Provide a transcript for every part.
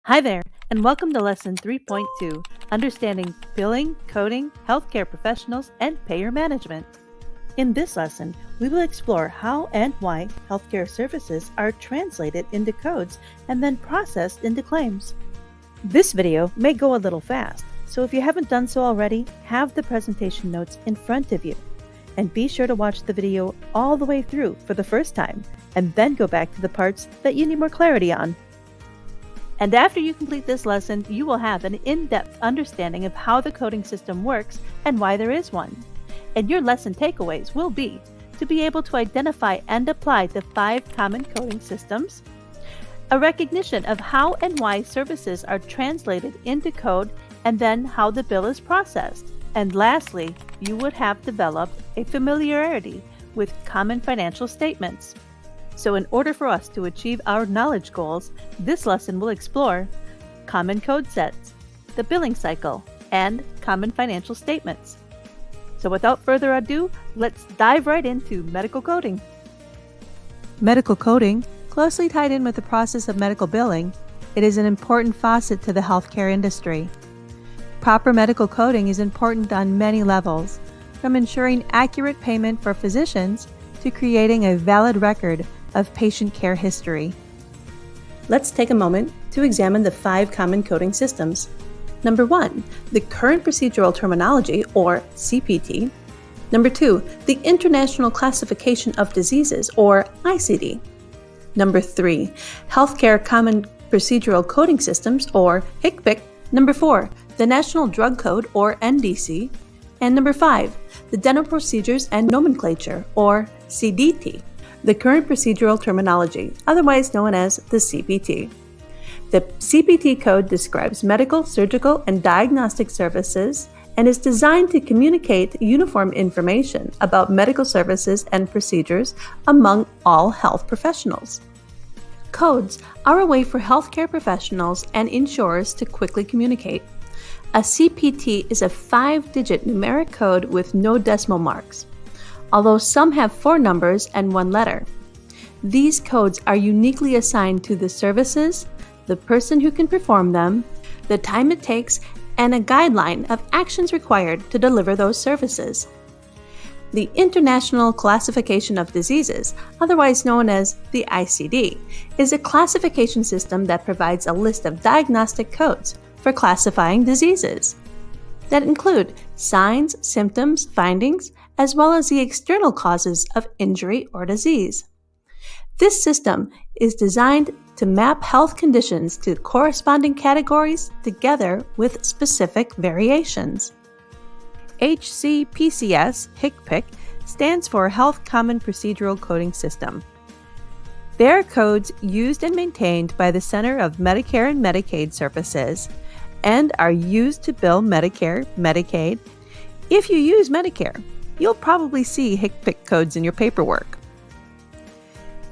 Hi there, and welcome to Lesson 3.2, Understanding Billing, Coding, Healthcare Professionals, and Payer Management. In this lesson, we will explore how and why healthcare services are translated into codes and then processed into claims. This video may go a little fast, so if you haven't done so already, have the presentation notes in front of you. And be sure to watch the video all the way through for the first time, and then go back to the parts that you need more clarity on. And after you complete this lesson, you will have an in-depth understanding of how the coding system works and why there is one. And your lesson takeaways will be to be able to identify and apply the 5 common coding systems, a recognition of how and why services are translated into code, and then how the bill is processed. And lastly, you would have developed a familiarity with common financial statements. So in order for us to achieve our knowledge goals, this lesson will explore common code sets, the billing cycle, and common financial statements. So without further ado, let's dive right into medical coding. Medical coding, closely tied in with the process of medical billing, it is an important facet to the healthcare industry. Proper medical coding is important on many levels, from ensuring accurate payment for physicians to creating a valid record of patient care history. Let's take a moment to examine the 5 common coding systems. Number 1, the current procedural terminology, or CPT. Number 2, the International Classification of Diseases, or ICD. Number 3, Healthcare Common Procedural Coding Systems, or HCPC. Number 4, the National Drug Code, or NDC. And number 5, the Dental Procedures and Nomenclature, or CDT. The current procedural terminology, otherwise known as the CPT. The CPT code describes medical, surgical, and diagnostic services and is designed to communicate uniform information about medical services and procedures among all health professionals. Codes are a way for healthcare professionals and insurers to quickly communicate. A CPT is a 5-digit numeric code with no decimal marks, although some have 4 numbers and 1 letter. These codes are uniquely assigned to the services, the person who can perform them, the time it takes, and a guideline of actions required to deliver those services. The International Classification of Diseases, otherwise known as the ICD, is a classification system that provides a list of diagnostic codes for classifying diseases that include signs, symptoms, findings, as well as the external causes of injury or disease. This system is designed to map health conditions to corresponding categories together with specific variations. HCPCS, HCPC, stands for Health Common Procedural Coding System. They are codes used and maintained by the Center of Medicare and Medicaid Services and are used to bill Medicare, Medicaid. If you use Medicare, you'll probably see HCPC codes in your paperwork.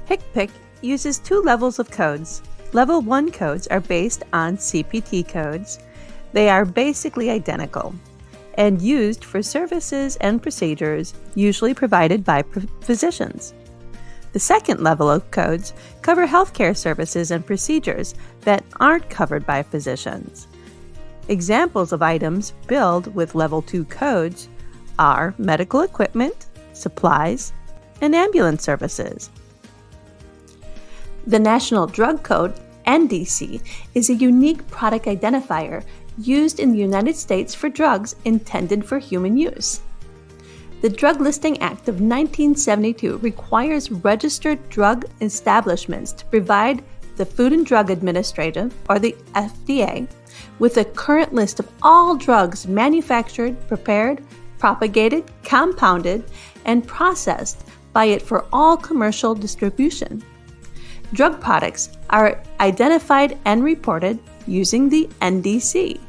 HCPC uses 2 levels of codes. Level 1 codes are based on CPT codes. They are basically identical and used for services and procedures usually provided by physicians. The second level of codes cover healthcare services and procedures that aren't covered by physicians. Examples of items billed with Level 2 codes are medical equipment, supplies, and ambulance services. The National Drug Code, NDC, is a unique product identifier used in the United States for drugs intended for human use. The Drug Listing Act of 1972 requires registered drug establishments to provide the Food and Drug Administration, or the FDA, with a current list of all drugs manufactured, prepared, propagated, compounded, and processed by it for all commercial distribution. Drug products are identified and reported using the NDC.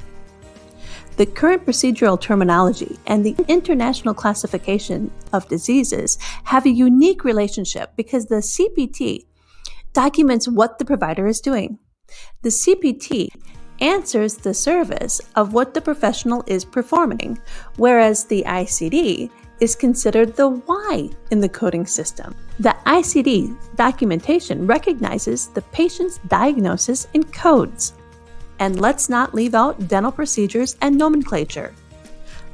The current procedural terminology and the International Classification of Diseases have a unique relationship because the CPT documents what the provider is doing. The CPT answers the service of what the professional is performing, whereas the ICD is considered the why in the coding system. The ICD documentation recognizes the patient's diagnosis in codes. And let's not leave out dental procedures and nomenclature,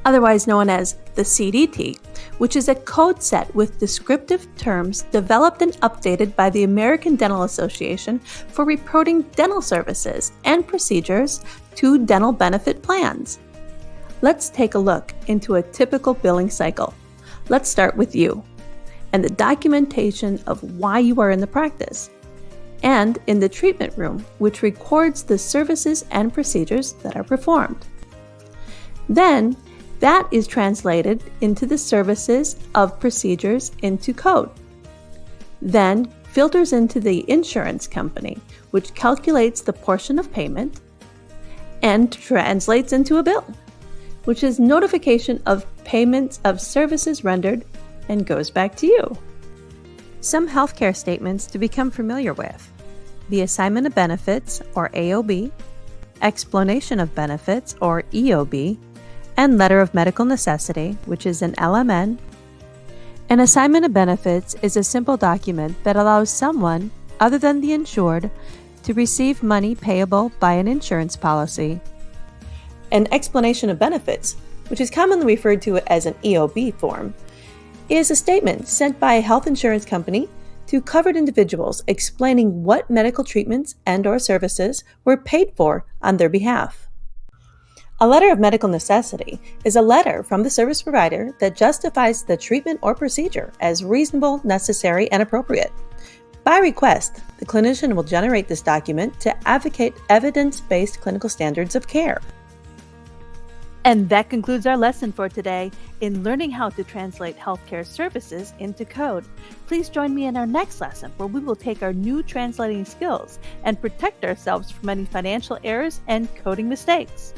otherwise known as the CDT, which is a code set with descriptive terms developed and updated by the American Dental Association for reporting dental services and procedures to dental benefit plans. Let's take a look into a typical billing cycle. Let's start with you and the documentation of why you are in the practice, and in the treatment room, which records the services and procedures that are performed. Then, that is translated into the services of procedures into code. Then, filters into the insurance company, which calculates the portion of payment and translates into a bill, which is notification of payments of services rendered and goes back to you. Some healthcare statements to become familiar with: the assignment of benefits, or AOB, explanation of benefits, or EOB, and letter of medical necessity, which is an LMN. An assignment of benefits is a simple document that allows someone, other than the insured, to receive money payable by an insurance policy. An explanation of benefits, which is commonly referred to as an EOB form, is a statement sent by a health insurance company to covered individuals explaining what medical treatments and/or services were paid for on their behalf. A letter of medical necessity is a letter from the service provider that justifies the treatment or procedure as reasonable, necessary, and appropriate. By request, the clinician will generate this document to advocate evidence-based clinical standards of care. And that concludes our lesson for today in learning how to translate healthcare services into code. Please join me in our next lesson, where we will take our new translating skills and protect ourselves from any financial errors and coding mistakes.